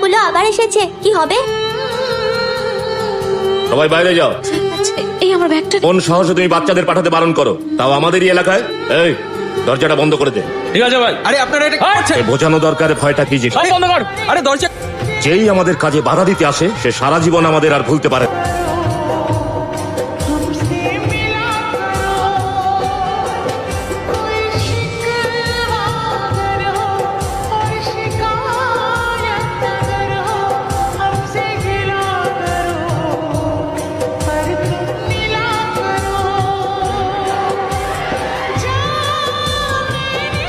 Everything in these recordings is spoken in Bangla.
লোকগুলো আবার এসেছে, কি হবে? সবাই বাইরে যাও। এই আমার ব্যাগটা। কোন সাহসে তুমি বাচ্চাদের পাঠাতে বারণ করো, তাও আমাদেরই এলাকায়? এই দরজাটা বন্ধ করে দে। ঠিক আছে ভাই। আরে আপনারা এটা কি করছেন? বোঝানো দরকার ভয়টা কি জিনিস। সব বন্ধ কর। আরে দরজা। যেই আমাদের কাজে বাধা দিতে আসে সে সারা জীবন আমাদের আর ভুলতে পারে না।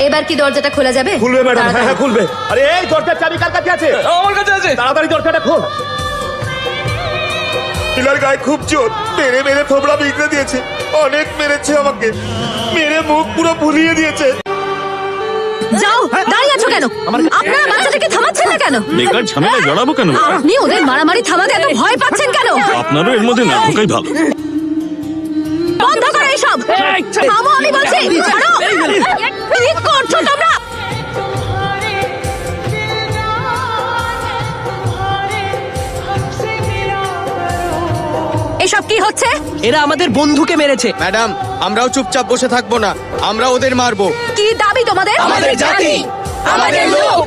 এবার কি দরজাটা খোলা যাবে? খুলবে ম্যাডাম, হ্যাঁ হ্যাঁ খুলবে। আরে এই দরজার চাবি কার কাছে আছে? আমার কাছে আছে। তাড়াতাড়ি দরজাটা খোল। টিলার গায়ে খুব জোর, মেরে মেরে থোবড়া বিগড়ে দিয়েছে, অনেক মেরেছে আমাকে, মেরে মুখ পুরো ভুলিয়ে দিয়েছে। যাও, দাঁড়িয়ে আছো কেন? আপনারা বাচ্চাটাকে থামাচ্ছেন না কেন? বেকার ঝামেলা জড়াবো কেন? আপনি ওদের মারামারি থামাতে এত ভয় পাচ্ছেন কেন? আপনারও এর মধ্যে না ঢোকাই ভালো। বন্ধ করো এসব। থামো আমি বলছি। ছাড়ো। কি করছো তোমরা? এসব কি হচ্ছে? এরা আমাদের বন্ধুকে মেরেছে। ম্যাডাম, আমরাও চুপচাপ বসে থাকবো না, আমরা ওদের মারবো। কি দাবি তোমাদের? আমাদের জাতি, আমাদের লোক।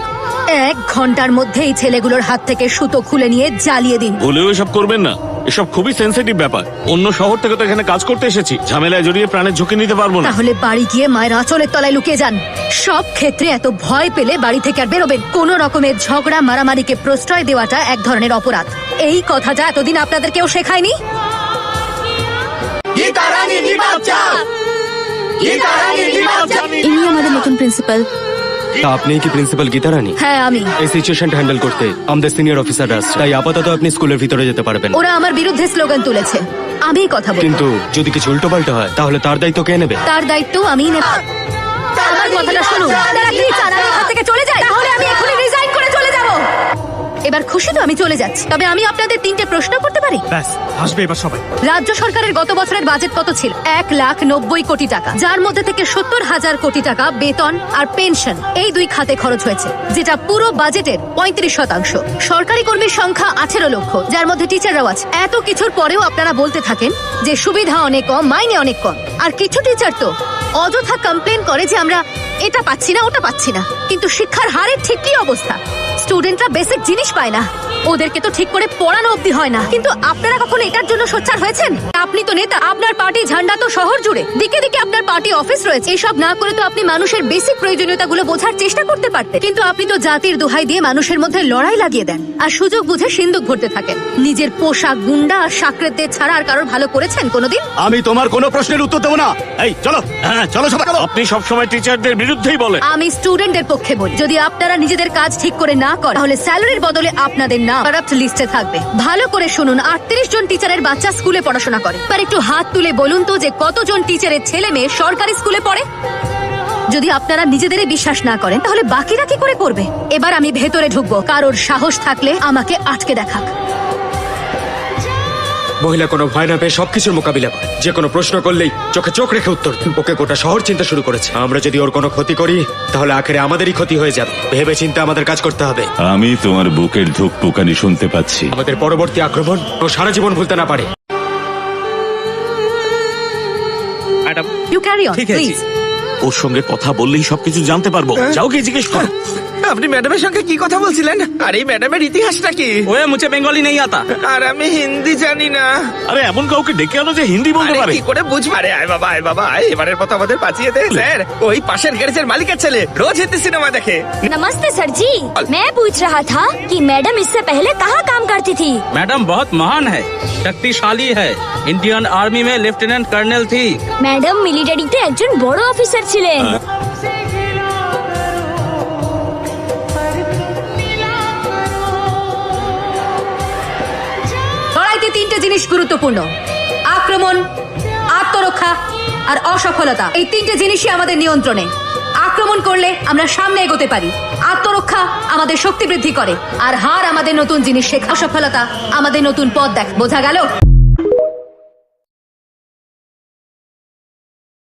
1 ঘন্টার মধ্যে এই ছেলেগুলোর হাত থেকে সুতো খুলে নিয়ে জ্বালিয়ে দিন। ভুলেও এসব করবেন না, এসব খুবই সেন্সিটিভ ব্যাপার। অন্য শহর থেকে তো এখানে কাজ করতে এসেছি, ঝামেলায় জড়িয়ে প্রাণের ঝুঁকি নিতে পারবো না। তাহলে বাড়ি গিয়ে মায়ের আঁচলের তলায় লুকিয়ে যান। সব ক্ষেত্রে এত ভয় পেলে বাড়ি থেকে আর বেরোবেন। কোন রকমের ঝগড়া মারামারিকে প্রশ্রয় দেওয়াটা এক ধরনের অপরাধ। এই কথাটা এতদিন আপনাদের কেউ শেখায়নি। ইনি আমাদের নতুন প্রিন্সিপাল। আপনি কি প্রিন্সিপাল গীতা রানী? হ্যাঁ আমি। এই সিচুয়েশনটা হ্যান্ডেল করতে আমাদের সিনিয়র অফিসাররা আসছে, তাই আপাতত আপনি স্কুলের ভিতরে যেতে পারবেন। ওরা আমার বিরুদ্ধে স্লোগান তুলেছে, আমিই কথা বলবো। কিন্তু যদি কিছু উল্টোপাল্টা হয় তাহলে তার দায়িত্ব কে নেবে? তার দায়িত্ব আমিই নেব। আমার কথাটা শুনুন। আপনারা কি চান আমি এখান থেকে চলে যাই? তাহলে আমি এখনই রিজাইন করে চলে যাব। এবার খুশি তো? আমি চলে যাচ্ছি। তবে আমি আপনাদের 3টে প্রশ্ন করতে পারি? ব্যাস, আসবে এবার সবাই। রাজ্য সরকারের গত বছরের বাজেট কত ছিল? 1,90,00,000 কোটি টাকা, যার মধ্যে থেকে 70,000 কোটি টাকা বেতন আর পেনশন এই 2 খাতে খরচ হয়েছে, যেটা পুরো বাজেটের 35%। সরকারি কর্মীর সংখ্যা 18 লক্ষ, যার মধ্যে টিচাররাও আছে। এত কিছুর পরেও আপনারা বলতে থাকেন যে সুবিধা অনেক কম, মাইনে অনেক কম। আর কিছু টিচার তো অযথা কমপ্লেন করে যে আমরা এটা পাচ্ছি না, ওটা পাচ্ছি না। কিন্তু শিক্ষার হারের ঠিক কি অবস্থা? স্টুডেন্টরা বেসিক জিনিস পায় না, ওদেরকে তো ঠিক করে পড়ানো অবধি হয় না। কিন্তু আপনারা কখনো এটার জন্য সোচ্চার হয়েছেন? আপনি তো নেতা, আপনার পার্টি ঝান্ডা তো শহর জুড়ে, দিকে দিকে আপনার পার্টি অফিস রয়েছে। এসব না করে তো আপনি মানুষের বেসিক প্রয়োজনীয়তাগুলো বোঝার চেষ্টা করতে পারতেন। কিন্তু আপনি তো জাতির দোহাই দিয়ে মানুষের মধ্যে লড়াই লাগিয়ে দেন, আর সুযোগ বুঝে সিন্দুক ভরতে থাকেন। নিজের পোশাক গুন্ডা আর সাকরেতদের ছাড়া আর কারোর ভালো করেছেন কোনোদিন? আমি তোমার কোনো প্রশ্নের উত্তর দেবো না। এই চলো, হ্যাঁ চলো সবাই। আপনি সবসময় টিচারদের বিরুদ্ধেই বলেন। আমি স্টুডেন্টদের পক্ষে বলি, যদি আপনারা নিজেদের কাজ ঠিক করে না করেন তাহলে স্যালারির বদলে আপনাদের নাম কারাপ্ট লিস্টে থাকবে। ভালো করে শুনুন, 38 জন টিচারের বাচ্চা স্কুলে পড়াশোনা করে। এবার একটু হাত তুলে বলুন তো যে কতজন টিচারের ছেলে মেয়ে সরকারি স্কুলে পড়ে? যদি আপনারা নিজেদেরই বিশ্বাস না করেন তাহলে বাকিরা কি করে করবে? এবার আমি ভেতরে ঢুকবো, কারোর সাহস থাকলে আমাকে আটকে দেখাক। মহিলা কোনো ভয় না পেয়ে সবকিছুর মোকাবিলা করে, যে কোনো প্রশ্ন করলেই চোখে চোখ রেখে উত্তর দেয়। ওকে গোটা শহর চিন্তা শুরু করেছে। আমরা যদি ওর কোনো ক্ষতি করি তাহলে আখেরে আমাদেরই ক্ষতি হয়ে যাবে। ভেবে চিন্তে আমাদের কাজ করতে হবে। আমি তোমার বুকের ধুকপুকানি শুনতে পাচ্ছি। আমাদের পরবর্তী আক্রমণ ও সারা জীবন ভুলতে না পারে। ম্যাডাম, ইউ ক্যারি অন ঠিক আছে। প্লিজ। ওর সঙ্গে কথা বললেই সবকিছু জানতে পারবো। যাও গিয়ে জিজ্ঞেস করো। আপনি ম্যাডামের সঙ্গে কি কথা বলছিলেন? আর এই ম্যাডামের ইতিহাসটা কি? ওয়ে মুঝে বেঙ্গলি নেই আতা। আর আমি হিন্দি জানি না। আরে এমন কাউকে ডেকে আনো যে হিন্দি বলতে আরে পারে। কি করে বুঝবো? আরে আয় বাবা, আয় বাবা, আয়। এবারের মতো আমাদের বাঁচিয়ে দে স্যার। ওই পাশের গ্যারেজের মালিকের ছেলে রোজ হিন্দি সিনেমা দেখে। नमस्ते सर जी, मैं पूछ रहा था कि मैडम इससे पहले कहाँ काम करती थी? मैडम बहुत महान है, शक्तिशाली है। इंडियन आर्मी में लेफ्टिनेंट कर्नल थी। मैडम मिलिटारीতে একজন বড় অফিসার ছিলেন। লড়াইতে 3টে জিনিস গুরুত্বপূর্ণ: আক্রমণ, আত্মরক্ষা আর অসফলতা। এই 3টে জিনিসই আমাদের নিয়ন্ত্রণে। আক্রমণ করলে আমরা সামনে এগোতে পারি, আত্মরক্ষা আমাদের শক্তি বৃদ্ধি করে, আর হার আমাদের নতুন জিনিস শেখা, অসফলতা আমাদের নতুন পথ দেখ। বোঝা গেল?